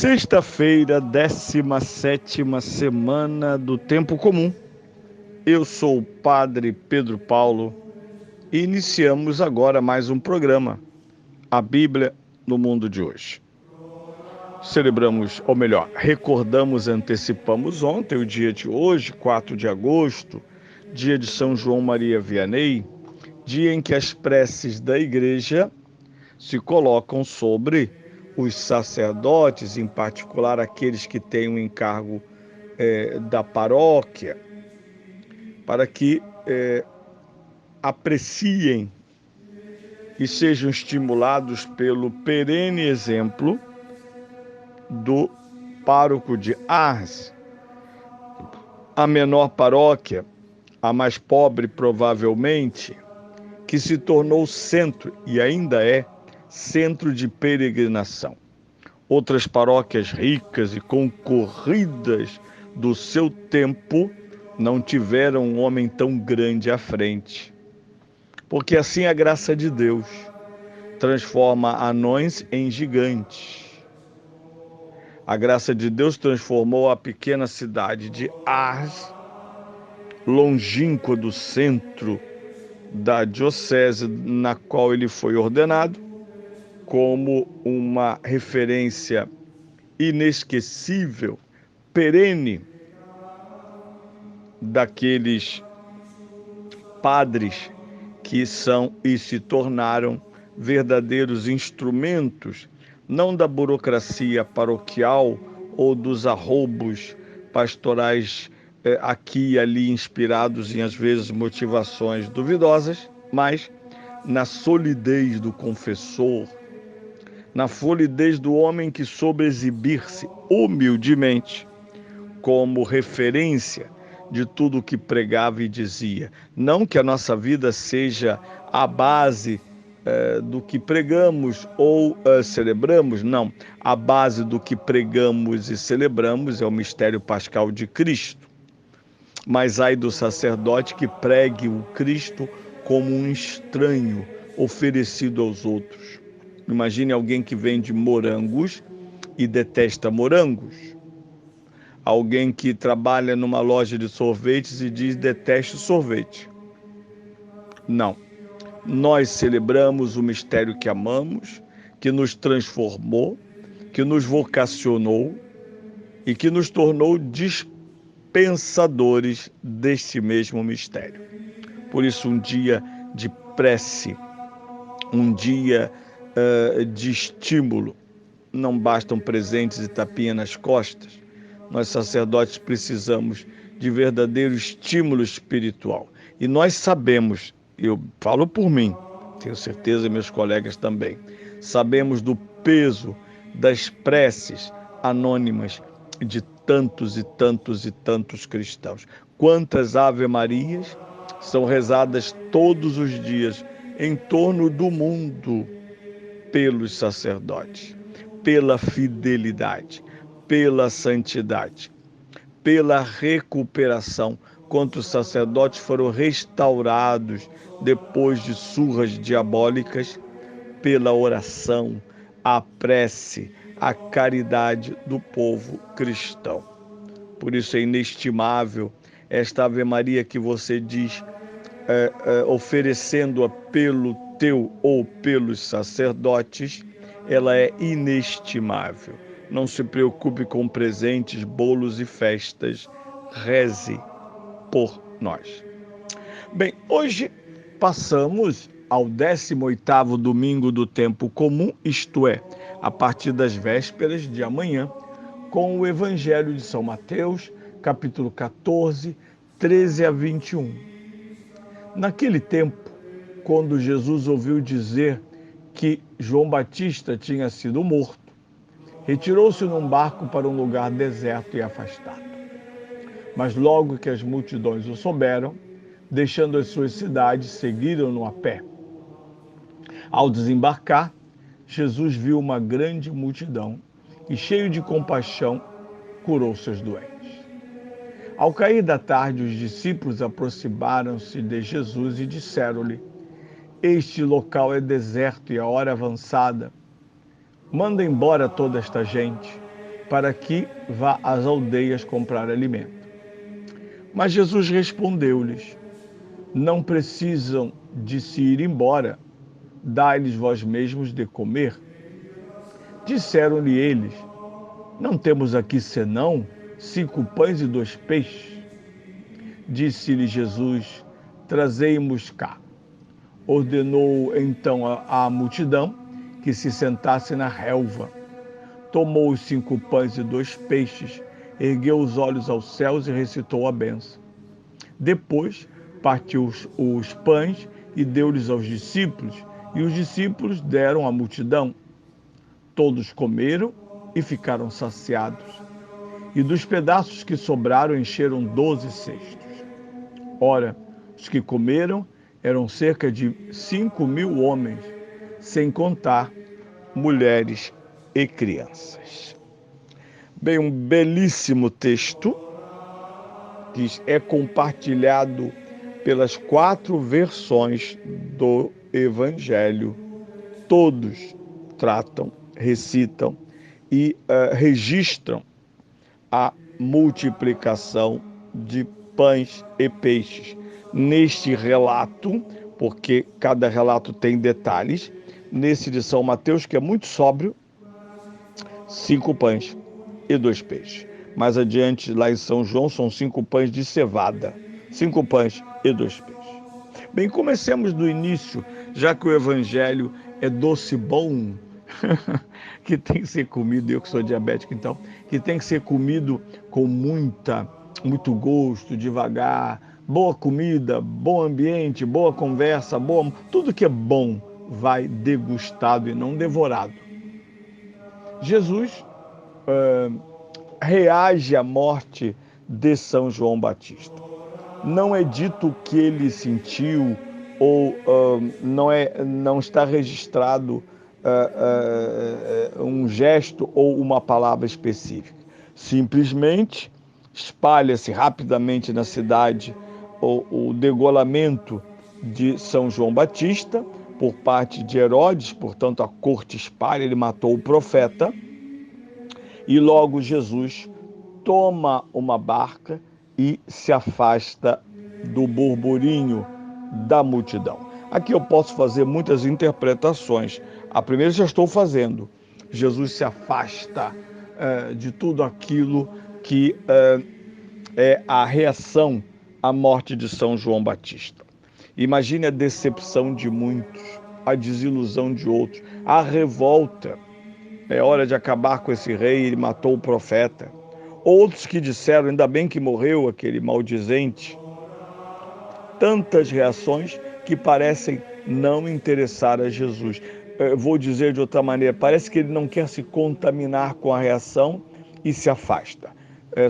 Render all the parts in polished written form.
Sexta-feira, 17ª semana do Tempo Comum. Eu sou o Padre Pedro Paulo e iniciamos agora mais um programa, a Bíblia no Mundo de Hoje. Celebramos, ou melhor, recordamos, antecipamos ontem, o dia de hoje, 4 de agosto, dia de São João Maria Vianney, dia em que as preces da Igreja se colocam sobre os sacerdotes, em particular aqueles que têm o encargo da paróquia, para que apreciem e sejam estimulados pelo perene exemplo do pároco de Ars, a menor paróquia, a mais pobre provavelmente, que se tornou centro e ainda é centro de peregrinação. Outras paróquias ricas e concorridas do seu tempo não tiveram um homem tão grande à frente. Porque assim a graça de Deus transforma anões em gigantes. A graça de Deus transformou a pequena cidade de Ars, longínqua do centro da diocese na qual ele foi ordenado, como uma referência inesquecível, perene, daqueles padres que são e se tornaram verdadeiros instrumentos, não da burocracia paroquial ou dos arroubos pastorais aqui e ali inspirados em, às vezes, motivações duvidosas, mas na solidez do confessor, na solidez do homem que soube exibir-se humildemente como referência de tudo o que pregava e dizia. Não que a nossa vida seja a base do que pregamos ou celebramos, não. A base do que pregamos e celebramos é o mistério pascal de Cristo. Mas ai do sacerdote que pregue o Cristo como um estranho oferecido aos outros. Imagine alguém que vende morangos e detesta morangos. Alguém que trabalha numa loja de sorvetes e diz deteste sorvete. Não. Nós celebramos o mistério que amamos, que nos transformou, que nos vocacionou e que nos tornou dispensadores deste mesmo mistério. Por isso, um dia de prece, um dia de estímulo. Não bastam presentes e tapinha nas costas. Nós, sacerdotes, precisamos de verdadeiro estímulo espiritual. E nós sabemos, eu falo por mim, tenho certeza meus colegas também, sabemos do peso das preces anônimas de tantos e tantos e tantos cristãos. Quantas Ave-Marias são rezadas todos os dias em torno do mundo pelos sacerdotes, pela fidelidade, pela santidade, pela recuperação. Quantos sacerdotes foram restaurados depois de surras diabólicas pela oração, a prece, a caridade do povo cristão. Por isso é inestimável esta Ave Maria que você diz, oferecendo-a pelo teu ou pelos sacerdotes, ela é inestimável. Não se preocupe com presentes, bolos e festas. Reze por nós. Bem, hoje passamos ao 18º domingo do Tempo Comum, isto é, a partir das vésperas de amanhã, com o Evangelho de São Mateus, capítulo 14, 13 a 21. Naquele tempo, quando Jesus ouviu dizer que João Batista tinha sido morto, retirou-se num barco para um lugar deserto e afastado. Mas logo que as multidões o souberam, deixando as suas cidades, seguiram-no a pé. Ao desembarcar, Jesus viu uma grande multidão e, cheio de compaixão, curou seus doentes. Ao cair da tarde, os discípulos aproximaram-se de Jesus e disseram-lhe: este local é deserto e a hora avançada. Manda embora toda esta gente para que vá às aldeias comprar alimento. Mas Jesus respondeu-lhes: não precisam de se ir embora, dai-lhes vós mesmos de comer. Disseram-lhe eles: não temos aqui senão 5 pães e 2 peixes. Disse-lhe Jesus: trazei-mos cá. Ordenou então à multidão que se sentasse na relva. Tomou os 5 pães e 2 peixes, ergueu os olhos aos céus e recitou a bênção. Depois partiu os pães e deu-lhes aos discípulos, e os discípulos deram à multidão. Todos comeram e ficaram saciados. E dos pedaços que sobraram encheram 12 cestos. Ora, os que comeram eram cerca de 5.000 homens, sem contar mulheres e crianças. Bem, um belíssimo texto que é compartilhado pelas 4 versões do Evangelho. Todos tratam, recitam e registram a multiplicação de pães e peixes. Neste relato, porque cada relato tem detalhes, nesse de São Mateus, que é muito sóbrio, 5 pães e 2 peixes. Mais adiante, lá em São João, são 5 pães de cevada, 5 pães e 2 peixes. Bem, comecemos do início, já que o Evangelho é doce bom, que tem que ser comido, eu que sou diabético então, que tem que ser comido com muito gosto, devagar, boa comida, bom ambiente, boa conversa, tudo que é bom vai degustado e não devorado. Jesus reage à morte de São João Batista. Não é dito o que ele sentiu ou não está registrado um gesto ou uma palavra específica. Simplesmente espalha-se rapidamente na cidade o degolamento de São João Batista por parte de Herodes, portanto a corte espalha, ele matou o profeta, e logo Jesus toma uma barca e se afasta do burburinho da multidão. Aqui eu posso fazer muitas interpretações. A primeira já estou fazendo. Jesus se afasta de tudo aquilo que é a reação à morte de São João Batista. Imagine a decepção de muitos, a desilusão de outros, a revolta. É hora de acabar com esse rei, ele matou o profeta. Outros que disseram, ainda bem que morreu aquele maldizente. Tantas reações que parecem não interessar a Jesus. Eu vou dizer de outra maneira, parece que ele não quer se contaminar com a reação e se afasta.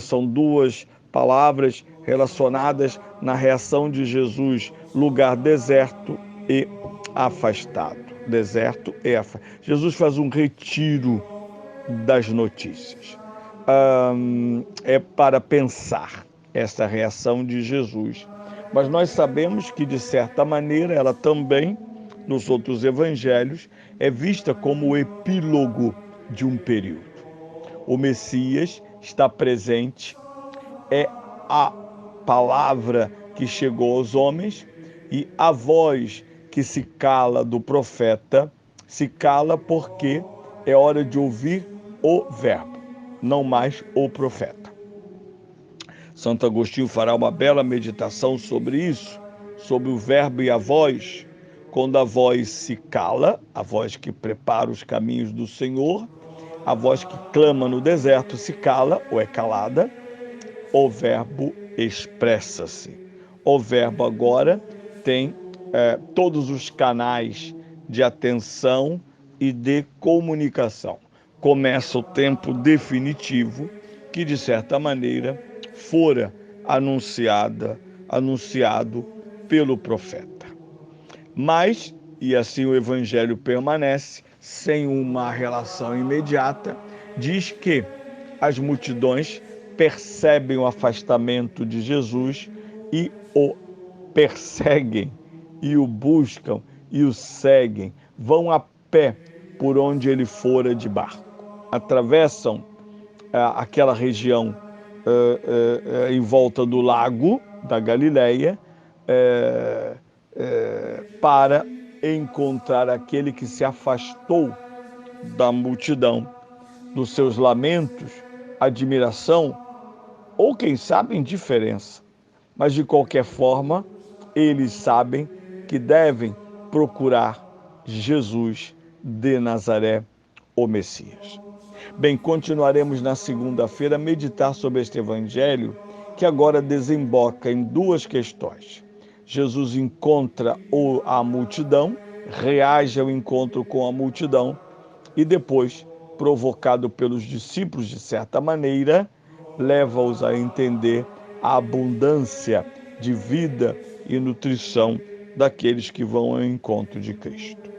São 2 palavras relacionadas na reação de Jesus: lugar deserto e afastado. Deserto e afastado. Jesus faz um retiro das notícias. É para pensar essa reação de Jesus. Mas nós sabemos que, de certa maneira, ela também, nos outros evangelhos, é vista como o epílogo de um período. O Messias está presente, é a palavra que chegou aos homens, e a voz que se cala do profeta se cala porque é hora de ouvir o verbo, não mais o profeta. Santo Agostinho fará uma bela meditação sobre isso, sobre o verbo e a voz. Quando a voz se cala, a voz que prepara os caminhos do Senhor, a voz que clama no deserto se cala ou é calada, o verbo expressa-se. O verbo agora tem todos os canais de atenção e de comunicação. Começa o tempo definitivo que, de certa maneira, fora anunciado pelo profeta. Mas, e assim o Evangelho permanece, sem uma relação imediata, diz que as multidões percebem o afastamento de Jesus e o perseguem, e o buscam, e o seguem, vão a pé por onde ele fora de barco. Atravessam aquela região em volta do lago da Galileia, para encontrar aquele que se afastou da multidão, dos seus lamentos, admiração ou, quem sabe, indiferença. Mas, de qualquer forma, eles sabem que devem procurar Jesus de Nazaré, o Messias. Bem, continuaremos na segunda-feira a meditar sobre este evangelho, que agora desemboca em duas questões. Jesus encontra a multidão, reage ao encontro com a multidão e depois, provocado pelos discípulos de certa maneira, leva-os a entender a abundância de vida e nutrição daqueles que vão ao encontro de Cristo.